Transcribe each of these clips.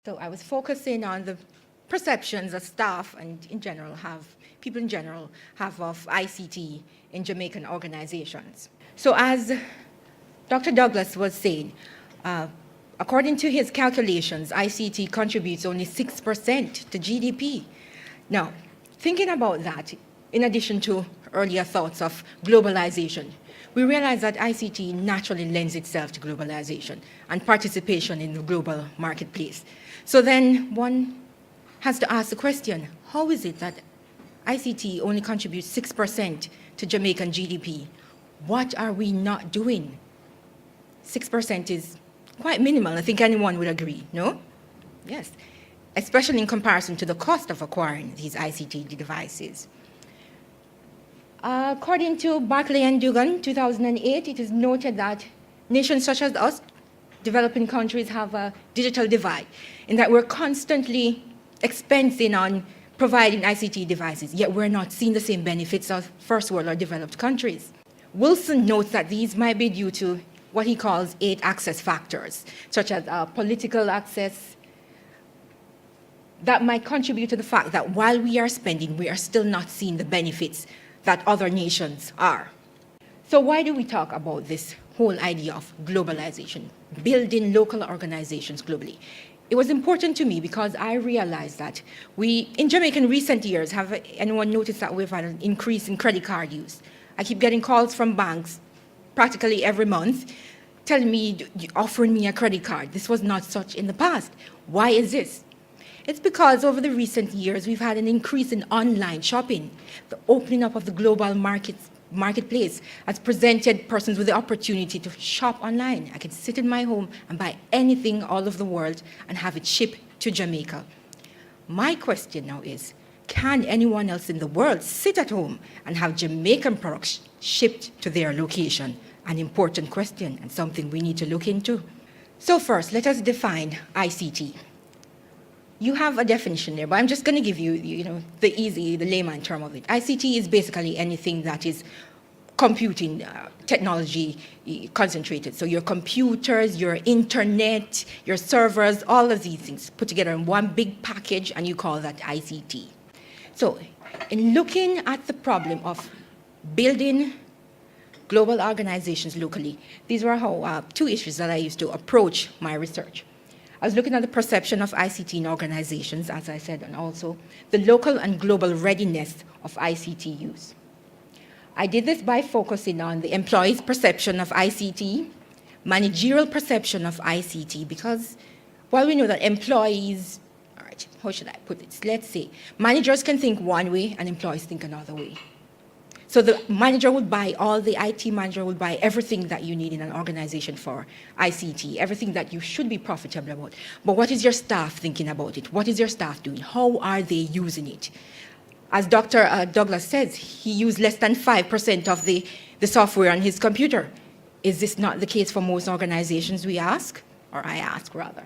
So I was focusing on the perceptions that staff and people in general have of ICT in Jamaican organizations. So as Dr. Douglas was saying, according to his calculations, ICT contributes only 6% to GDP. Now, thinking about that, in addition to earlier thoughts of globalization, we realize that ICT naturally lends itself to globalization and participation in the global marketplace. So then one has to ask the question, how is it that ICT only contributes 6% to Jamaican GDP? What are we not doing? 6% is quite minimal. I think anyone would agree, no? Yes, especially in comparison to the cost of acquiring these ICT devices. According to Barclay and Dugan, 2008, it is noted that nations such as us, developing countries, have a digital divide, in that we're constantly expensing on providing ICT devices, yet we're not seeing the same benefits of first world or developed countries. Wilson notes that these might be due to what he calls 8 access factors, such as political access, that might contribute to the fact that while we are spending, we are still not seeing the benefits that other nations are. So why do we talk about this whole idea of globalization, building local organizations globally? It was important to me because I realized that in Jamaica in recent years, have anyone noticed that we've had an increase in credit card use? I keep getting calls from banks practically every month telling me, offering me a credit card. This was not such in the past. Why is this? It's because over the recent years, we've had an increase in online shopping. The opening up of the global marketplace has presented persons with the opportunity to shop online. I can sit in my home and buy anything all over the world and have it shipped to Jamaica. My question now is, can anyone else in the world sit at home and have Jamaican products shipped to their location? An important question and something we need to look into. So first, let us define ICT. You have a definition there, but I'm just going to give you, the layman term of it. ICT is basically anything that is computing technology concentrated. So your computers, your internet, your servers, all of these things put together in one big package, and you call that ICT. So in looking at the problem of building global organizations locally, these were how 2 issues that I used to approach my research. I was looking at the perception of ICT in organizations, as I said, and also the local and global readiness of ICT use. I did this by focusing on the employees' perception of ICT, managerial perception of ICT, because while we know that employees, all right, how should I put it? Let's say managers can think one way and employees think another way. So the manager would buy, the IT manager would buy everything that you need in an organization for ICT, everything that you should be profitable about. But what is your staff thinking about it? What is your staff doing? How are they using it? As Dr. Douglas says, he used less than 5% of the software on his computer. Is this not the case for most organizations, we ask? Or I ask, rather.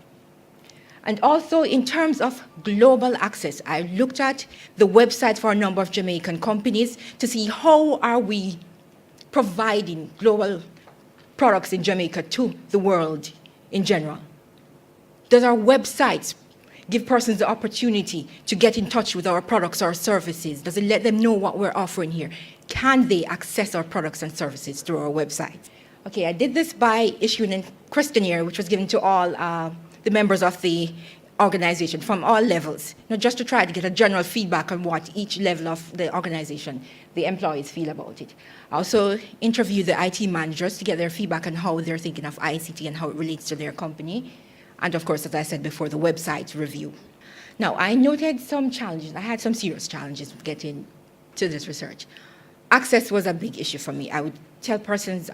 And also, in terms of global access, I looked at the website for a number of Jamaican companies to see how are we providing global products in Jamaica to the world in general. Does our websites give persons the opportunity to get in touch with our products or services? Does it let them know what we're offering here? Can they access our products and services through our website? Okay, I did this by issuing a questionnaire which was given to all the members of the organization from all levels, just to try to get a general feedback on what each level of the organization, the employees, feel about it. I also interviewed the IT managers to get their feedback on how they're thinking of ICT and how it relates to their company. And of course, as I said before, the website review. Now, I noted some challenges. I had some serious challenges with getting to this research. Access was a big issue for me. I would tell persons,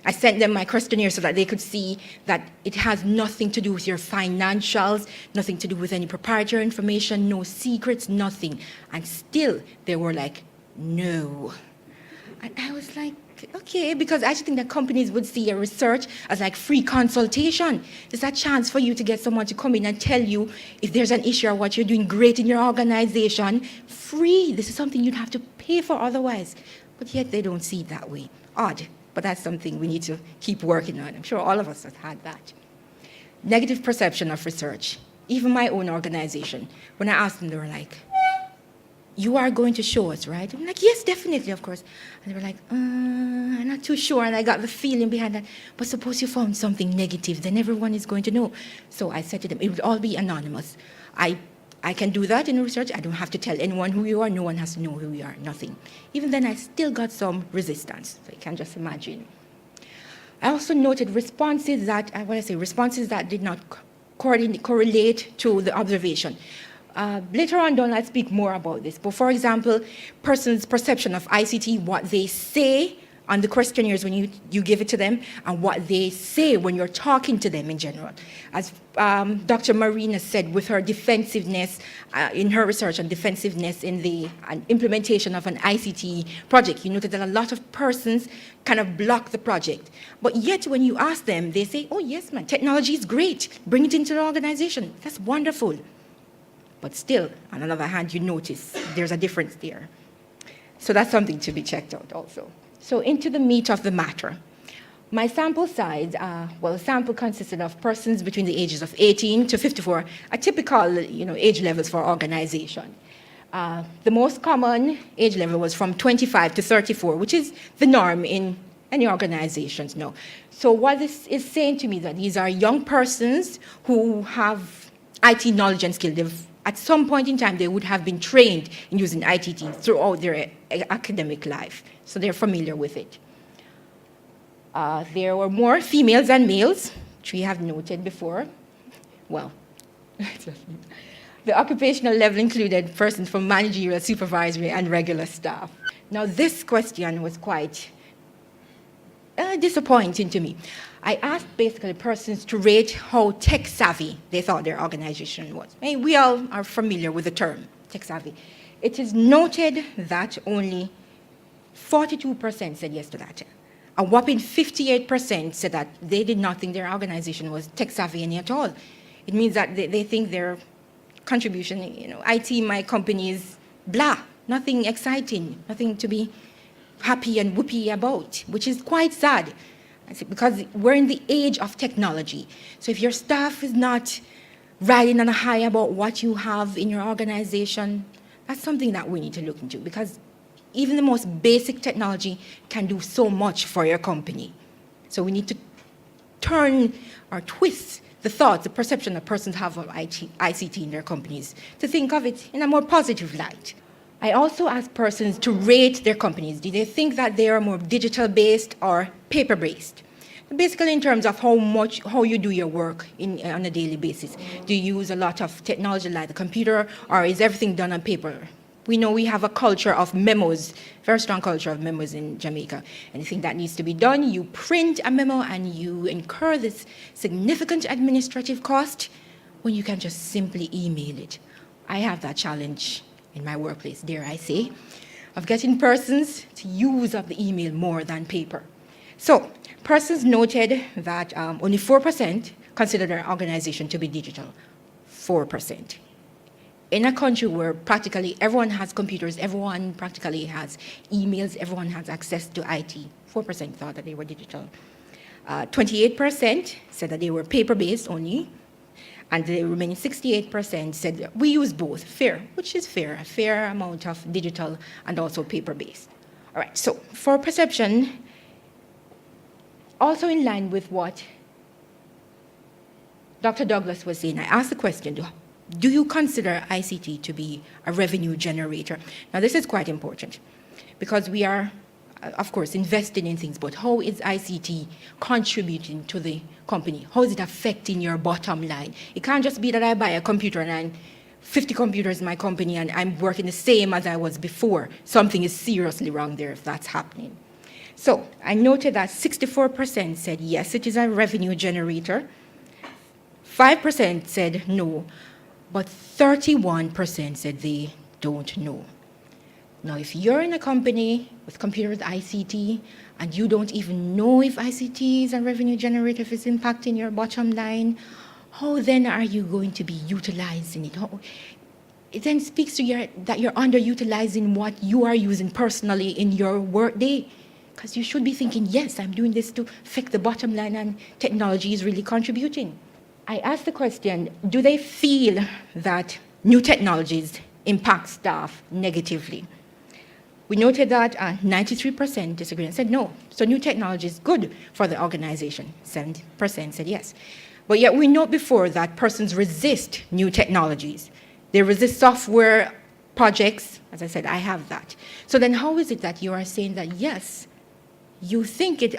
I sent them my questionnaire so that they could see that it has nothing to do with your financials, nothing to do with any proprietary information, no secrets, nothing. And still, they were like, no. And I was like, okay, because I just think that companies would see a research as like free consultation. It's a chance for you to get someone to come in and tell you if there's an issue or what you're doing great in your organization. Free. This is something you'd have to pay for otherwise. But yet they don't see it that way. Odd. But that's something we need to keep working on. I'm sure all of us have had that. Negative perception of research. even my own organization, when I asked them, they were like, you are going to show us, right? I'm like, yes, definitely, of course. And they were like, I'm not too sure. And I got the feeling behind that, but suppose you found something negative, then everyone is going to know. So I said to them, it would all be anonymous. I can do that in research. I don't have to tell anyone who you are. No one has to know who you are, nothing. Even then, I still got some resistance. So you can just imagine. I also noted responses that, responses that did not correlate to the observation. Later on, Don, I'll speak more about this. But for example, persons' perception of ICT, what they say on the questionnaires when you give it to them, and what they say when you're talking to them in general. As Dr. Marina said, with her defensiveness in her research on defensiveness in the implementation of an ICT project, you noted that a lot of persons kind of block the project. But yet when you ask them, they say, oh yes, man, technology is great. Bring it into the organization. That's wonderful. But still, on the other hand, you notice there's a difference there. So that's something to be checked out also. So into the meat of the matter. My sample size, the sample consisted of persons between the ages of 18 to 54, a typical age levels for organization. The most common age level was from 25 to 34, which is the norm in any organizations now. So what this is saying to me that these are young persons who have IT knowledge and skill. At some point in time, they would have been trained in using ICT throughout their academic life, so they're familiar with it. There were more females than males, which we have noted before. Well, the occupational level included persons from managerial, supervisory, and regular staff. Now, this question was quite disappointing to me. I asked basically persons to rate how tech-savvy they thought their organization was. I mean, we all are familiar with the term, tech-savvy. It is noted that only 42% said yes to that. A whopping 58% said that they did not think their organization was tech-savvy any at all. It means that they think their contribution, IT, my company is blah, nothing exciting, nothing to be happy and whoopee about, which is quite sad. Because we're in the age of technology. So if your staff is not riding on a high about what you have in your organization, that's something that we need to look into, because even the most basic technology can do so much for your company. So we need to turn or twist the thoughts, the perception that persons have of ICT in their companies, to think of it in a more positive light. I also asked persons to rate their companies. Do they think that they are more digital-based or paper-based? Basically in terms of how you do your work on a daily basis. Do you use a lot of technology like the computer, or is everything done on paper? We know we have a culture of memos, very strong culture of memos in Jamaica. Anything that needs to be done, you print a memo and you incur this significant administrative cost when you can just simply email it. I have that challenge in my workplace, dare I say, of getting persons to use up the email more than paper. So, persons noted that only 4% consider their organization to be digital. 4%. In a country where practically everyone has computers, everyone practically has emails, everyone has access to IT, 4% thought that they were digital. 28% said that they were paper-based only, and the remaining 68% said we use both, fair, which is fair, a fair amount of digital and also paper-based. All right, so for perception, also in line with what Dr. Douglas was saying, I asked the question, do you consider ICT to be a revenue generator? Now this is quite important because we are, of course, investing in things, but how is ICT contributing to the company? How is it affecting your bottom line? It can't just be that I buy a computer and I'm 50 computers in my company and I'm working the same as I was before. Something is seriously wrong there if that's happening. So I noted that 64% said yes, it is a revenue generator. 5% said no, but 31% said they don't know. Now, if you're in a company with computers, ICT, and you don't even know if ICT is a revenue generator, if it's impacting your bottom line, how then are you going to be utilizing it? It then speaks to that you're underutilizing what you are using personally in your workday. Because you should be thinking, yes, I'm doing this to affect the bottom line, and technology is really contributing. I asked the question, do they feel that new technologies impact staff negatively? We noted that 93% disagreed and said no. So new technology is good for the organization. 70% said yes. But yet we note before that persons resist new technologies. They resist software projects. As I said, I have that. So then how is it that you are saying that yes, you think it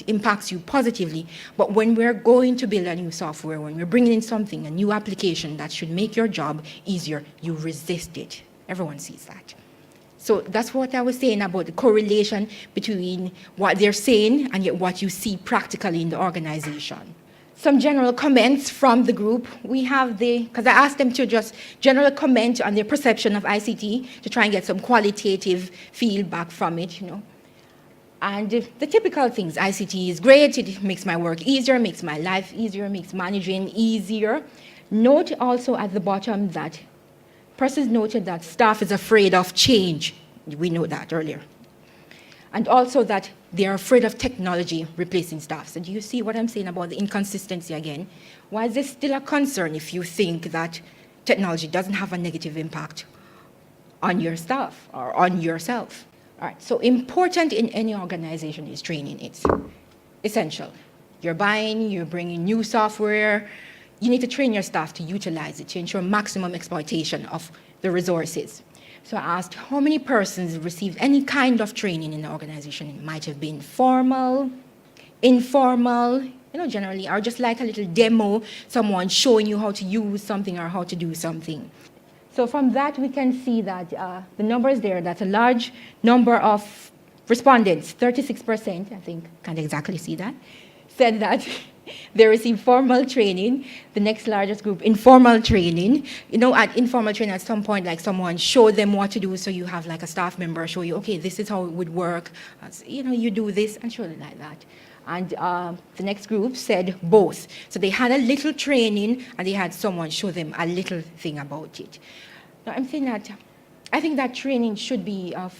impacts you positively, but when we're going to build a new software, when we're bringing in something, a new application that should make your job easier, you resist it. Everyone sees that. So that's what I was saying about the correlation between what they're saying and yet what you see practically in the organization. Some general comments from the group. We have because I asked them to just general comment on their perception of ICT to try and get some qualitative feedback from it, And the typical things, ICT is great, it makes my work easier, makes my life easier, makes managing easier. Note also at the bottom that persons noted that staff is afraid of change. We know that earlier. And also that they are afraid of technology replacing staff. So do you see what I'm saying about the inconsistency again? Why is this still a concern if you think that technology doesn't have a negative impact on your staff or on yourself? All right, so important in any organization is training. It's essential. You're bringing new software. You need to train your staff to utilize it to ensure maximum exploitation of the resources. So I asked how many persons received any kind of training in the organization. It might have been formal, informal, generally, or just like a little demo, someone showing you how to use something or how to do something. So from that, we can see that the number is there. That's a large number of respondents, 36%, I think, can't exactly see that, said that they received formal training. The next largest group, informal training. At informal training, at some point, like someone showed them what to do, so you have like a staff member show you, okay, this is how it would work. You do this, and show it like that. And the next group said both. So they had a little training, and they had someone show them a little thing about it. Now, I'm saying that I think that training should be of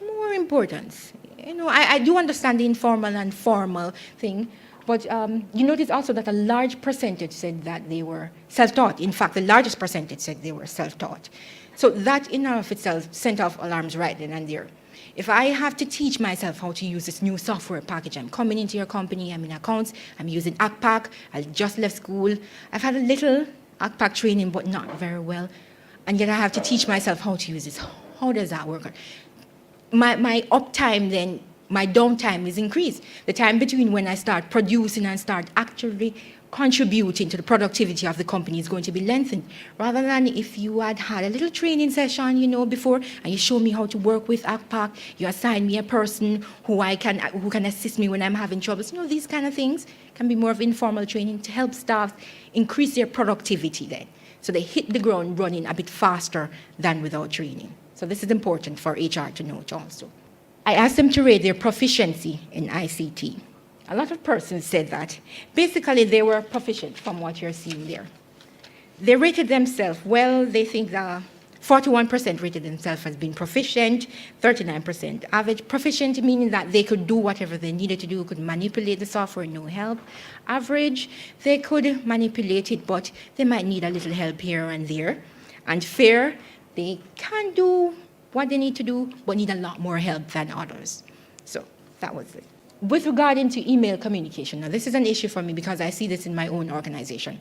more importance. I do understand the informal and formal thing, but you notice also that a large percentage said that they were self-taught. In fact, the largest percentage said they were self-taught. So that in and of itself sent off alarms right then and there. If I have to teach myself how to use this new software package, I'm coming into your company, I'm in accounts, I'm using ACPAC, I just left school, I've had a little ACPAC training, but not very well, and yet I have to teach myself how to use this. How does that work? My uptime then, my downtime is increased. The time between when I start producing and start actually contributing to the productivity of the company is going to be lengthened. Rather than if you had a little training session, before, and you show me how to work with ACPAC, you assign me a person who can assist me when I'm having troubles. These kind of things can be more of informal training to help staff increase their productivity then. So they hit the ground running a bit faster than without training. So this is important for HR to note also. I asked them to rate their proficiency in ICT. A lot of persons said that. Basically, they were proficient from what you're seeing there. They rated themselves, well, they think that 41% rated themselves as being proficient, 39% average. Proficient meaning that they could do whatever they needed to do, could manipulate the software, no help. Average, they could manipulate it, but they might need a little help here and there. And fair, they can do what they need to do, but need a lot more help than others. So that was it. With regard into email communication, now this is an issue for me because I see this in my own organization,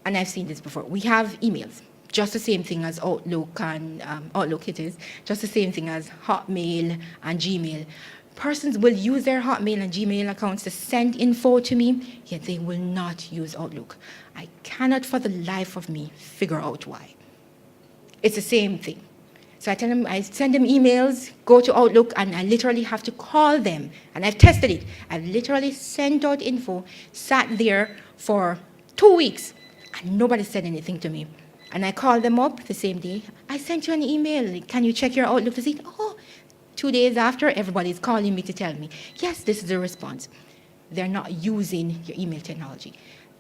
and I've seen this before. We have emails, just the same thing as Outlook and Outlook it is, just the same thing as Hotmail and Gmail. Persons will use their Hotmail and Gmail accounts to send info to me, yet they will not use Outlook. I cannot for the life of me figure out why. It's the same thing. So I tell them, I send them emails, go to Outlook, and I literally have to call them. And I've tested it. I've literally sent out info, sat there for 2 weeks, and nobody said anything to me. And I called them up the same day. I sent you an email. Can you check your Outlook to see? Oh, 2 days after, everybody's calling me to tell me, yes, this is the response. They're not using your email technology.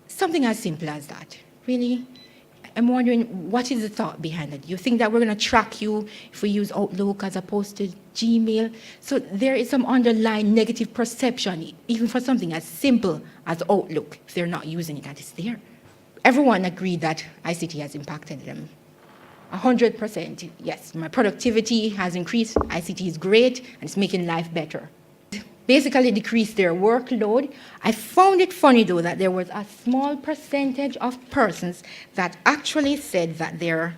Something as simple as that. Really? I'm wondering, what is the thought behind it? You think that we're going to track you if we use Outlook as opposed to Gmail? So there is some underlying negative perception, even for something as simple as Outlook, if they're not using it, that is there. Everyone agreed that ICT has impacted them. 100%, yes. My productivity has increased, ICT is great, and it's making life better. Basically decreased their workload. I found it funny, though, that there was a small percentage of persons that actually said that their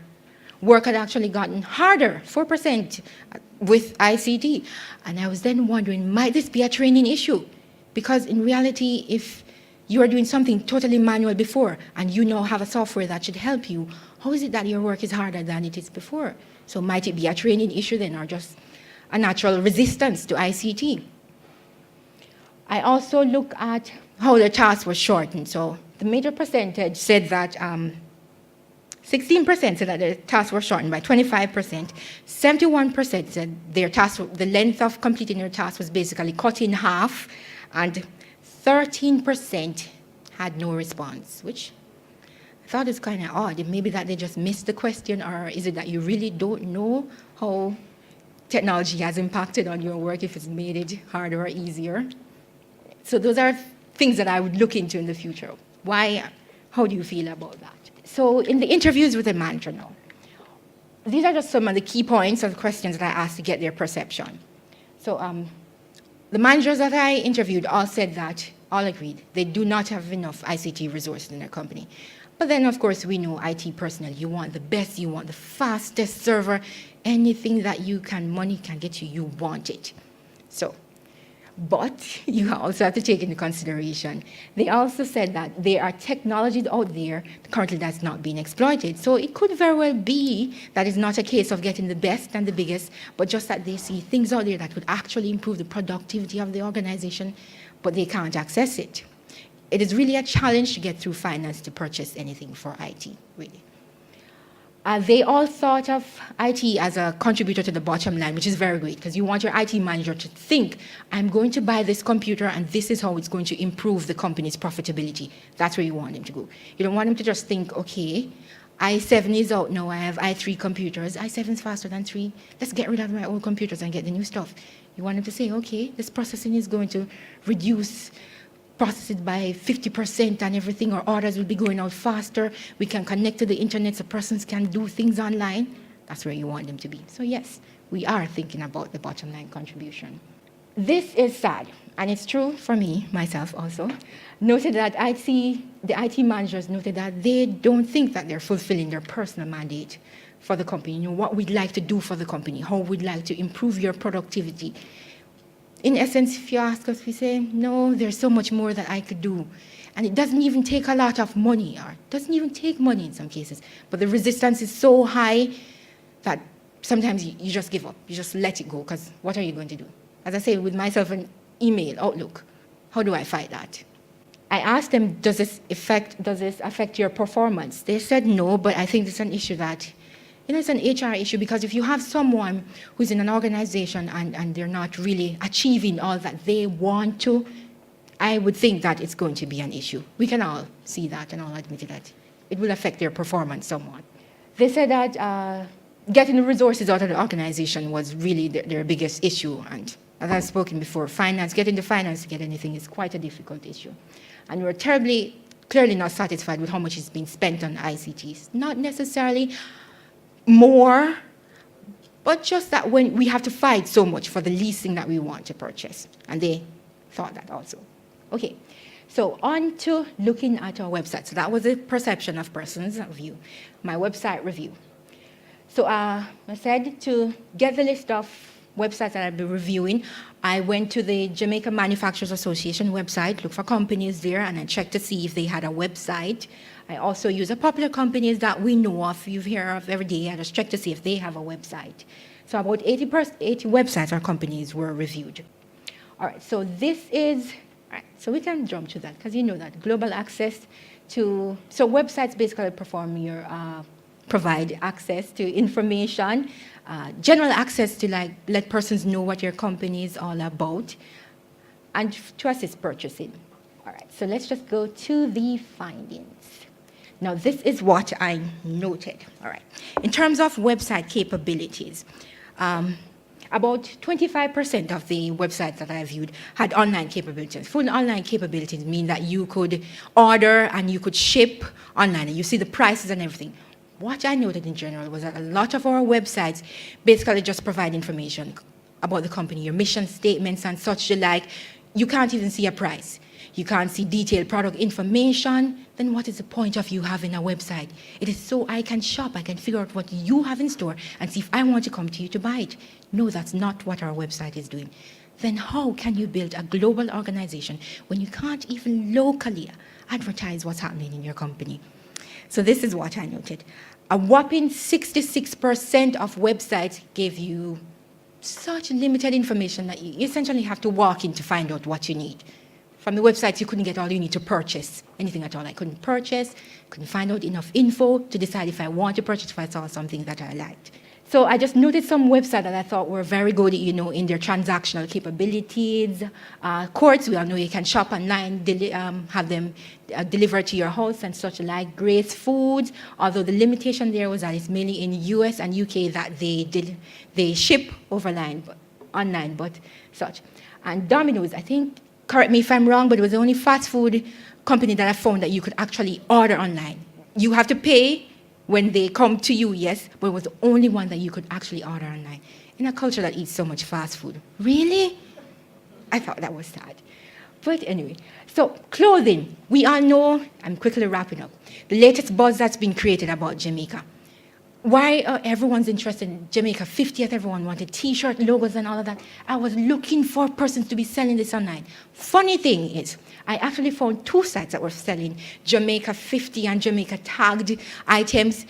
work had actually gotten harder, 4% with ICT. And I was then wondering, might this be a training issue? Because in reality, if you are doing something totally manual before and you now have a software that should help you, how is it that your work is harder than it is before? So might it be a training issue then, or just a natural resistance to ICT? I also look at how the task was shortened. So the major percentage said that 16% said that the tasks were shortened by 25%. 71% said their task, the length of completing their task was basically cut in half, and 13% had no response, which I thought is kind of odd. Maybe that they just missed the question, or is it that you really don't know how technology has impacted on your work, if it's made it harder or easier? So those are things that I would look into in the future. Why? How do you feel about that? So in the interviews with the manager now, these are just some of the key points of the questions that I asked to get their perception. So the managers that I interviewed all said that, all agreed, they do not have enough ICT resources in their company. But then, of course, we know IT personnel, you want the best, you want the fastest server, anything that money can get you, you want it. So, but you also have to take into consideration, they also said that there are technologies out there currently that's not being exploited. So it could very well be that it's not a case of getting the best and the biggest, but just that they see things out there that would actually improve the productivity of the organization, but they can't access it. It is really a challenge to get through finance to purchase anything for IT, really. They all thought of IT as a contributor to the bottom line, which is very great, because you want your IT manager to think, I'm going to buy this computer and this is how it's going to improve the company's profitability. That's where you want him to go. You don't want him to just think, okay, i7 is out now, I have i3 computers, i7 is faster than 3, let's get rid of my old computers and get the new stuff. You want him to say, okay, this processing is going to reduce process it by 50% and everything, our orders will be going out faster, we can connect to the internet so persons can do things online. That's where you want them to be. So yes, we are thinking about the bottom line contribution. This is sad, and it's true for me, myself also. Noted that the IT managers noted that they don't think that they're fulfilling their personal mandate for the company. You know, what we'd like to do for the company, how we'd like to improve your productivity. In essence, if you ask us, we say, no, there's so much more that I could do. And it doesn't even take a lot of money, or it doesn't even take money in some cases. But the resistance is so high that sometimes you just give up. You just let it go, because what are you going to do? As I say, with myself and email, Outlook, how do I fight that? I asked them, does this affect your performance? They said no, but I think it's an issue that, it's an HR issue, because if you have someone who's in an organization and they're not really achieving all that they want to, I would think that it's going to be an issue. We can all see that and all admit that. It will affect their performance somewhat. They said that getting the resources out of the organization was really their biggest issue. And as I've spoken before, getting the finance to get anything is quite a difficult issue. And we're clearly not satisfied with how much is being spent on ICTs. Not necessarily more, but just that when we have to fight so much for the least thing that we want to purchase. And they thought that also. Okay, so on to looking at our website. So that was the perception of persons' view, my website review. So I said to get the list of websites that I'll be reviewing, I went to the Jamaica Manufacturers Association website, looked for companies there, and I checked to see if they had a website. I also use the popular companies that we know of, you hear of every day. I just check to see if they have a website. So about 80 websites or companies were reviewed. All right, so this is, all right, so we can jump to that, because you know that global access to, so websites basically provide access to information, general access to let persons know what your company is all about, and to assist purchasing. All right, so let's just go to the findings. Now, this is what I noted. All right. In terms of website capabilities, about 25% of the websites that I viewed had online capabilities. Full online capabilities mean that you could order and you could ship online, and you see the prices and everything. What I noted in general was that a lot of our websites basically just provide information about the company, your mission statements and such like. You can't even see a price. You can't see detailed product information. Then what is the point of you having a website? It is so I can shop, I can figure out what you have in store and see if I want to come to you to buy it. No, that's not what our website is doing. Then how can you build a global organization when you can't even locally advertise what's happening in your company? So this is what I noted. A whopping 66% of websites gave you such limited information that you essentially have to walk in to find out what you need. From the websites, you couldn't get all you need to purchase, anything at all. I couldn't purchase, couldn't find out enough info to decide if I want to purchase, if I saw something that I liked. So I just noted some websites that I thought were very good, in their transactional capabilities. Courts, we all know you can shop online, have them delivered to your house and such like. Grace Foods, although the limitation there was that it's mainly in US and UK that they ship online, but such. And Domino's, I think, correct me if I'm wrong, but it was the only fast food company that I found that you could actually order online. You have to pay when they come to you, yes, but it was the only one that you could actually order online. In a culture that eats so much fast food. Really? I thought that was sad. But anyway, so clothing. We all know, I'm quickly wrapping up, the latest buzz that's been created about Jamaica. Why everyone's interested in Jamaica 50th, everyone wanted t-shirt logos and all of that. I was looking for persons to be selling this online. Funny thing is, I actually found 2 sites that were selling Jamaica 50 and Jamaica tagged items,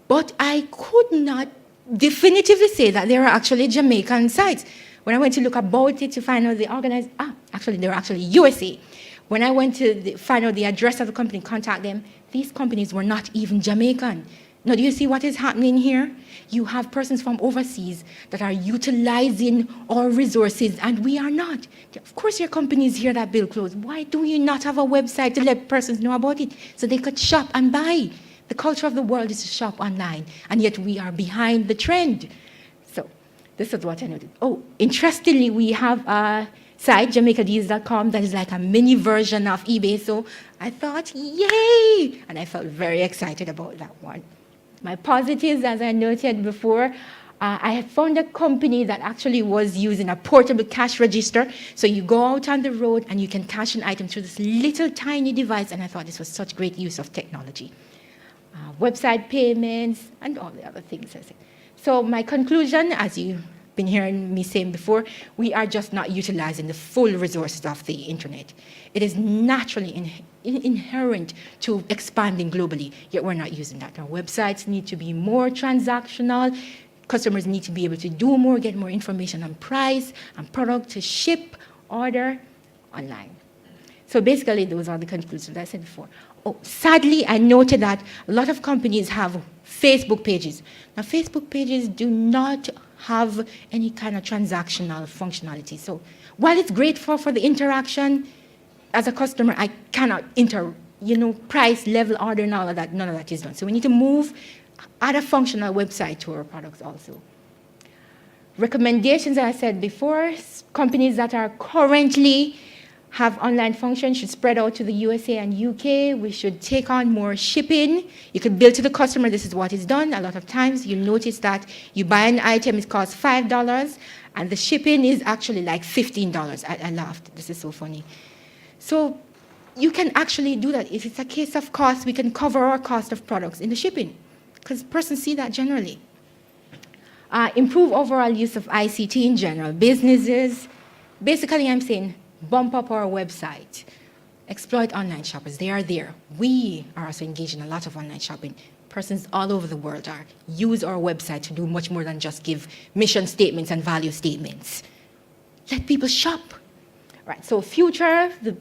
but I could not definitively say that they were actually Jamaican sites. When I went to look about it to find out the organized, actually they were actually USA. When I went to find out the address of the company, contact them, these companies were not even Jamaican. Now, do you see what is happening here? You have persons from overseas that are utilizing our resources, and we are not. Of course, your companies here that build clothes. Why do you not have a website to let persons know about it so they could shop and buy? The culture of the world is to shop online, and yet we are behind the trend. So this is what I noted. Oh, interestingly, we have a site, JamaicaDISCOM, that is like a mini version of eBay. So I thought, yay! And I felt very excited about that one. My positives, as I noted before, I had found a company that actually was using a portable cash register. So you go out on the road and you can cash an item through this little tiny device, and I thought this was such great use of technology. Website payments and all the other things. So my conclusion, as you've been hearing me saying before, we are just not utilizing the full resources of the internet. It is naturally inherent to expanding globally, yet we're not using that. Our websites need to be more transactional. Customers need to be able to do more, get more information on price and product to ship, order online. So basically, those are the conclusions I said before. Oh, sadly, I noted that a lot of companies have Facebook pages. Now, Facebook pages do not have any kind of transactional functionality. So while it's great for the interaction, as a customer, I cannot price, level, order, and all of that. None of that is done. So we need to move, add a functional website to our products also. Recommendations, as I said before, companies that are currently have online functions should spread out to the USA and UK. We should take on more shipping. You could bill to the customer. This is what is done. A lot of times you notice that you buy an item, it costs $5, and the shipping is actually like $15. I laughed. This is so funny. So you can actually do that. If it's a case of cost, we can cover our cost of products in the shipping, because persons see that generally. Improve overall use of ICT in general. Businesses, basically I'm saying, bump up our website. Exploit online shoppers. They are there. We are also engaged in a lot of online shopping. Persons all over the world use our website to do much more than just give mission statements and value statements. Let people shop. Right, so future, the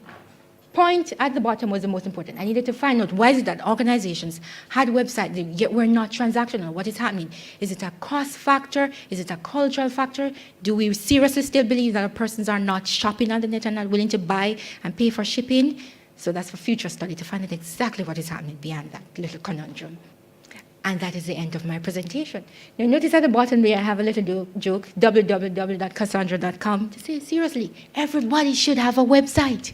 point at the bottom was the most important. I needed to find out why is it that organizations had websites, yet we're not transactional. What is happening? Is it a cost factor? Is it a cultural factor? Do we seriously still believe that our persons are not shopping on the net and not willing to buy and pay for shipping? So that's for future study to find out exactly what is happening beyond that little conundrum. And that is the end of my presentation. Now notice at the bottom there I have a little joke, www.cassandra.com, to say, seriously, everybody should have a website.